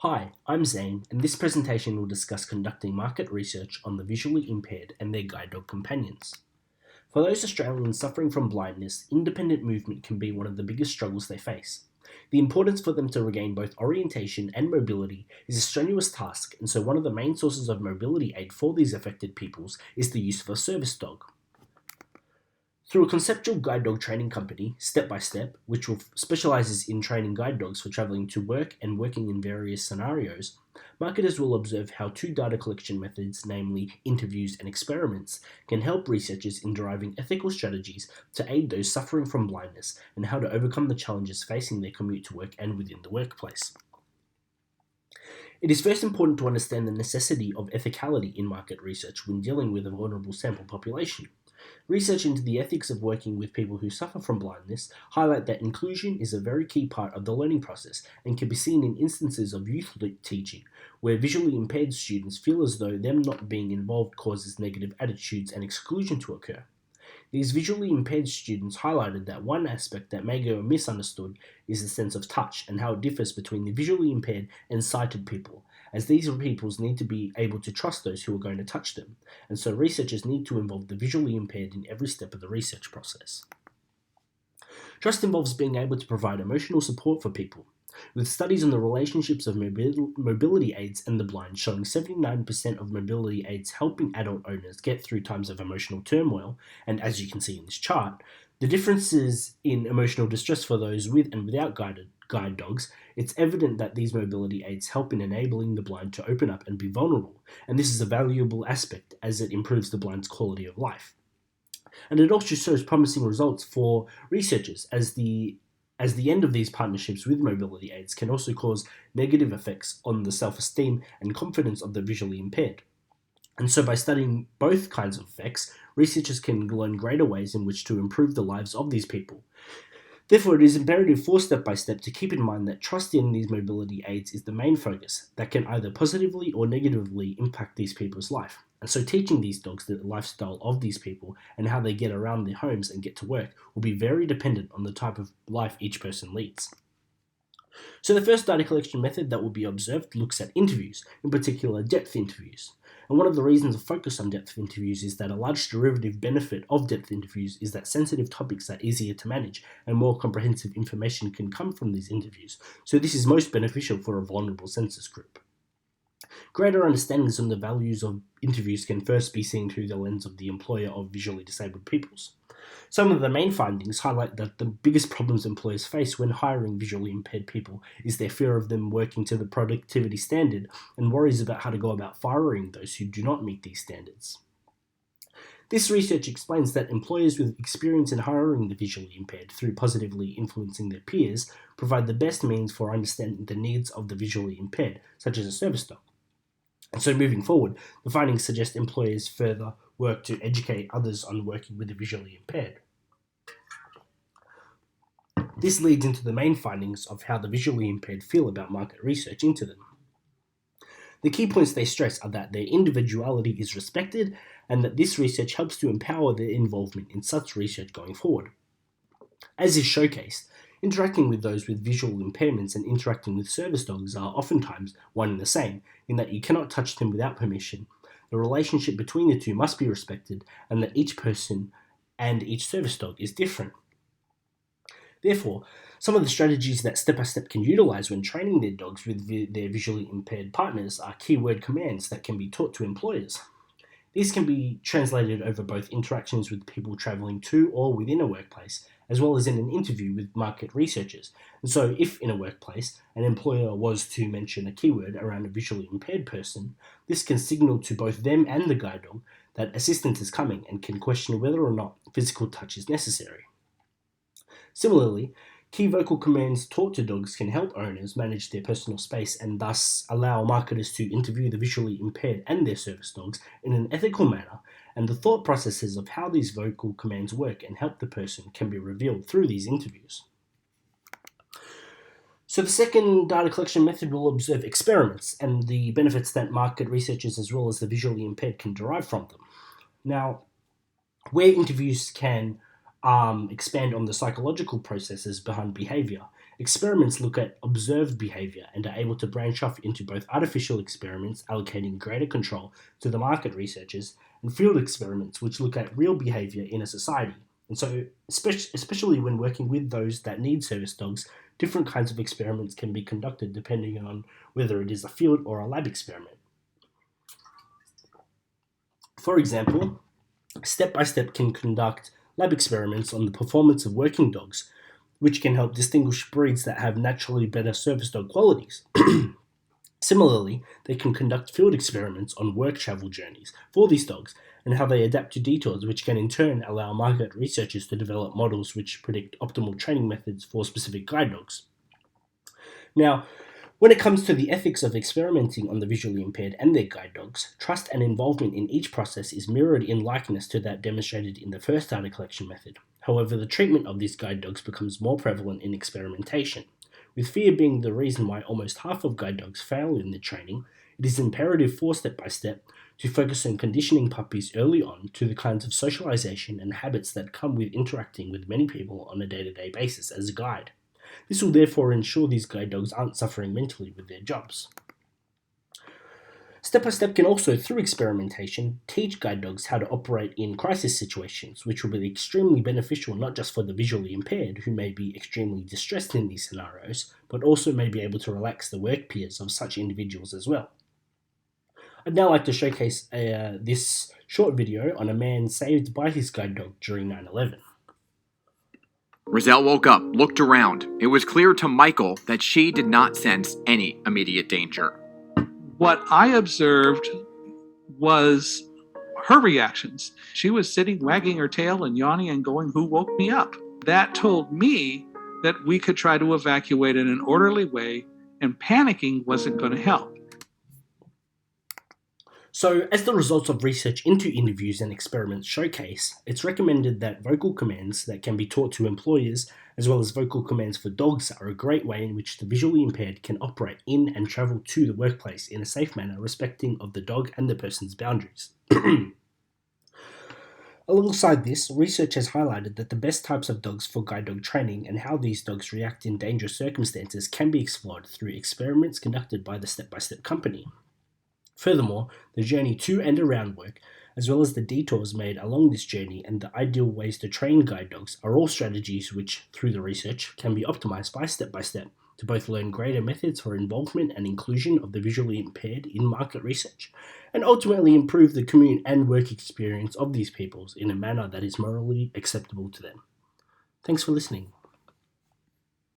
Hi, I'm Zane, and this presentation will discuss conducting market research on the visually impaired and their guide dog companions. For those Australians suffering from blindness, independent movement can be one of the biggest struggles they face. The importance for them to regain both orientation and mobility is a strenuous task, and so one of the main sources of mobility aid for these affected peoples is the use of a service dog. Through a conceptual guide dog training company, Step by Step, which specializes in training guide dogs for traveling to work and working in various scenarios, marketers will observe how two data collection methods, namely interviews and experiments, can help researchers in deriving ethical strategies to aid those suffering from blindness and how to overcome the challenges facing their commute to work and within the workplace. It is first important to understand the necessity of ethicality in market research when dealing with a vulnerable sample population. Research into the ethics of working with people who suffer from blindness highlight that inclusion is a very key part of the learning process and can be seen in instances of youth teaching, where visually impaired students feel as though them not being involved causes negative attitudes and exclusion to occur. These visually impaired students highlighted that one aspect that may go misunderstood is the sense of touch and how it differs between the visually impaired and sighted people, as these peoples need to be able to trust those who are going to touch them, and so researchers need to involve the visually impaired in every step of the research process. Trust involves being able to provide emotional support for people, with studies on the relationships of mobility aids and the blind showing 79% of mobility aids helping adult owners get through times of emotional turmoil, and as you can see in this chart, the differences in emotional distress for those with and without guide dogs, it's evident that these mobility aids help in enabling the blind to open up and be vulnerable, and this is a valuable aspect as it improves the blind's quality of life. And it also shows promising results for researchers as the end of these partnerships with mobility aids can also cause negative effects on the self-esteem and confidence of the visually impaired. And so by studying both kinds of effects, researchers can learn greater ways in which to improve the lives of these people. Therefore, it is imperative for Step by Step to keep in mind that trust in these mobility aids is the main focus that can either positively or negatively impact these people's life. And so teaching these dogs the lifestyle of these people and how they get around their homes and get to work will be very dependent on the type of life each person leads. So the first data collection method that will be observed looks at interviews, in particular depth interviews. And one of the reasons of focus on depth interviews is that a large derivative benefit of depth interviews is that sensitive topics are easier to manage and more comprehensive information can come from these interviews. So this is most beneficial for a vulnerable census group. Greater understandings on the values of interviews can first be seen through the lens of the employer of visually disabled peoples. Some of the main findings highlight that the biggest problems employers face when hiring visually impaired people is their fear of them working to the productivity standard and worries about how to go about firing those who do not meet these standards. This research explains that employers with experience in hiring the visually impaired through positively influencing their peers provide the best means for understanding the needs of the visually impaired, such as a service dog. And so moving forward, the findings suggest employers further work to educate others on working with the visually impaired. This leads into the main findings of how the visually impaired feel about market research into them. The key points they stress are that their individuality is respected and that this research helps to empower their involvement in such research going forward. As is showcased, interacting with those with visual impairments and interacting with service dogs are oftentimes one and the same, in that you cannot touch them without permission. The relationship between the two must be respected, and that each person and each service dog is different. Therefore, some of the strategies that Step by Step can utilize when training their dogs with their visually impaired partners are keyword commands that can be taught to employers. These can be translated over both interactions with people traveling to or within a workplace, as well as in an interview with market researchers. And so, if in a workplace an employer was to mention a keyword around a visually impaired person, this can signal to both them and the guide dog that assistance is coming and can question whether or not physical touch is necessary. Similarly, key vocal commands taught to dogs can help owners manage their personal space and thus allow marketers to interview the visually impaired and their service dogs in an ethical manner, and the thought processes of how these vocal commands work and help the person can be revealed through these interviews. So the second data collection method will observe experiments and the benefits that market researchers as well as the visually impaired can derive from them. Now, where interviews can expand on the psychological processes behind behavior Experiments look at observed behavior and are able to branch off into both artificial experiments, allocating greater control to the market researchers, and field experiments, which look at real behavior in a society. And so, especially when working with those that need service dogs, different kinds of experiments can be conducted depending on whether it is a field or a lab experiment. For example, Step by Step can conduct lab experiments on the performance of working dogs, which can help distinguish breeds that have naturally better service dog qualities. Similarly, they can conduct field experiments on work travel journeys for these dogs and how they adapt to detours, which can in turn allow market researchers to develop models which predict optimal training methods for specific guide dogs. Now, when it comes to the ethics of experimenting on the visually impaired and their guide dogs, trust and involvement in each process is mirrored in likeness to that demonstrated in the first data collection method. However, the treatment of these guide dogs becomes more prevalent in experimentation. With fear being the reason why almost half of guide dogs fail in their training, it is imperative for Step by Step to focus on conditioning puppies early on to the kinds of socialization and habits that come with interacting with many people on a day-to-day basis as a guide. This will therefore ensure these guide dogs aren't suffering mentally with their jobs. Step by Step can also, through experimentation, teach guide dogs how to operate in crisis situations, which will be extremely beneficial not just for the visually impaired, who may be extremely distressed in these scenarios, but also may be able to relax the work peers of such individuals as well. I'd now like to showcase this short video on a man saved by his guide dog during 9/11. Roselle woke up, looked around. It was clear to Michael that she did not sense any immediate danger. What I observed was her reactions. She was sitting, wagging her tail and yawning and going, "Who woke me up?" That told me that we could try to evacuate in an orderly way, and panicking wasn't going to help. So, as the results of research into interviews and experiments showcase, it's recommended that vocal commands that can be taught to employers, as well as vocal commands for dogs, are a great way in which the visually impaired can operate in and travel to the workplace in a safe manner, respecting of the dog and the person's boundaries. Alongside this, research has highlighted that the best types of dogs for guide dog training and how these dogs react in dangerous circumstances can be explored through experiments conducted by the Step by Step company. Furthermore, the journey to and around work, as well as the detours made along this journey and the ideal ways to train guide dogs, are all strategies which, through the research, can be optimized by Step to both learn greater methods for involvement and inclusion of the visually impaired in market research, and ultimately improve the commute and work experience of these peoples in a manner that is morally acceptable to them. Thanks for listening.